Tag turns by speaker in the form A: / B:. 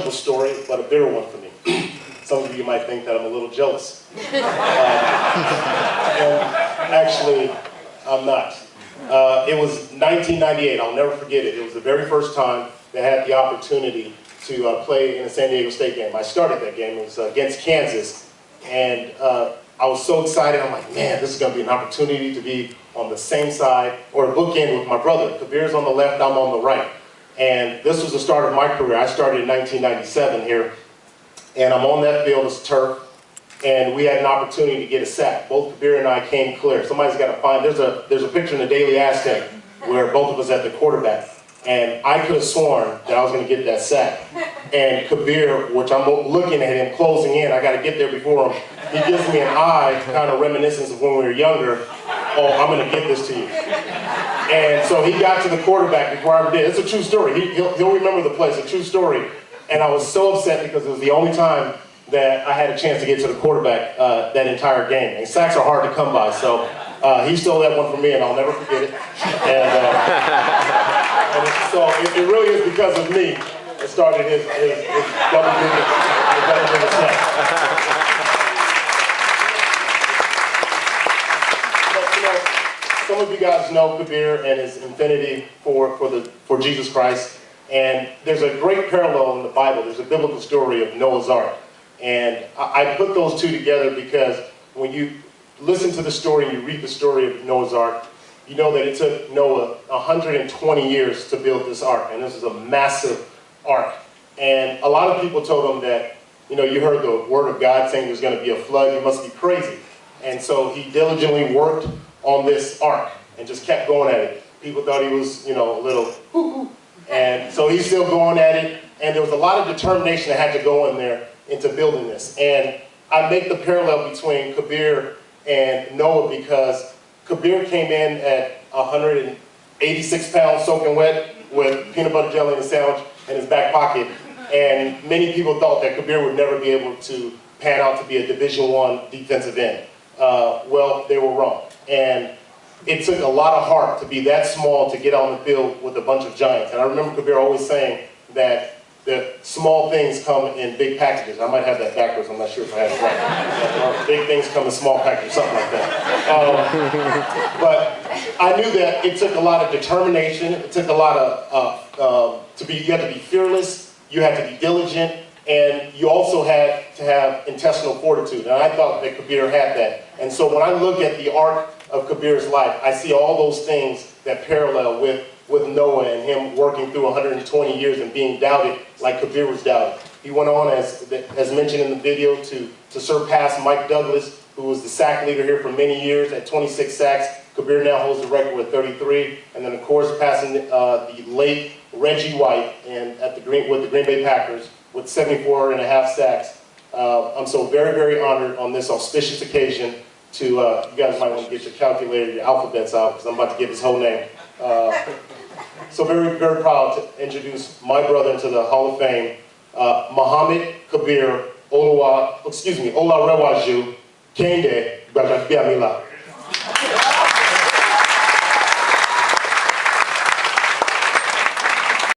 A: simple story, but a bitter one for me. Some of you might think that I'm a little jealous. And actually, I'm not. It was 1998, I'll never forget it. It was the very first time that I had the opportunity to play in a San Diego State game. I started that game, it was against Kansas, and I was so excited. I'm like, man, this is going to be an opportunity to be on the same side, or a bookend with my brother. Kabir's on the left, I'm on the right. And this was the start of my career. I started in 1997 here, and I'm on that field as turf, and we had an opportunity to get a sack. Both Kabir and I came clear. Somebody's got to find, there's a picture in the Daily Aztec where both of us at the quarterback, and I could have sworn that I was going to get that sack. And Kabir, which I'm looking at him closing in, I got to get there before him, he gives me an eye, kind of reminiscence of when we were younger. Oh, I'm going to get this to you. And so he got to the quarterback before I ever did. It's a true story. He'll remember the play. It's a true story. And I was so upset because it was the only time that I had a chance to get to the quarterback that entire game. And sacks are hard to come by, so he stole that one from me, and I'll never forget it. And so it really is because of me that started his double-digit sacks. Some of you guys know Kabir and his affinity for Jesus Christ, and there's a great parallel in the Bible. There's a biblical story of Noah's Ark, and I put those two together because when you listen to the story and you read the story of Noah's Ark, you know that it took Noah 120 years to build this ark, and this is a massive ark. And a lot of people told him that, you know, you heard the word of God saying there's going to be a flood, you must be crazy. And so he diligently worked on this ark and just kept going at it. People thought he was, you know, a little hoo-hoo. And so he's still going at it, and there was a lot of determination that had to go in there into building this. And I make the parallel between Kabir and Noah because Kabir came in at 186 pounds soaking wet with peanut butter jelly in a sandwich in his back pocket, and many people thought that Kabir would never be able to pan out to be a Division I defensive end. Well, they were wrong. And it took a lot of heart to be that small to get on the field with a bunch of giants. And I remember Kabir always saying that the small things come in big packages. I might have that backwards, I'm not sure if I have it right. Big things come in small packages, something like that. But I knew that it took a lot of determination. It took a lot of, you had to be fearless, you had to be diligent, and you also had to have intestinal fortitude. And I thought that Kabir had that. And so when I look at the arc of Kabir's life, I see all those things that parallel with Noah and him working through 120 years and being doubted like Kabir was doubted. He went on, as mentioned in the video, to surpass Mike Douglas, who was the sack leader here for many years at 26 sacks. Kabir now holds the record with 33. And then, of course, passing the late Reggie White with the Green Bay Packers with 74.5 sacks. I'm so very, very honored on this auspicious occasion to, you guys might want to get your calculator, your alphabets out, because I'm about to give his whole name. So very, very proud to introduce my brother into the Hall of Fame, Mohammed Kabir Olarewaju Kende Gbajabiamila.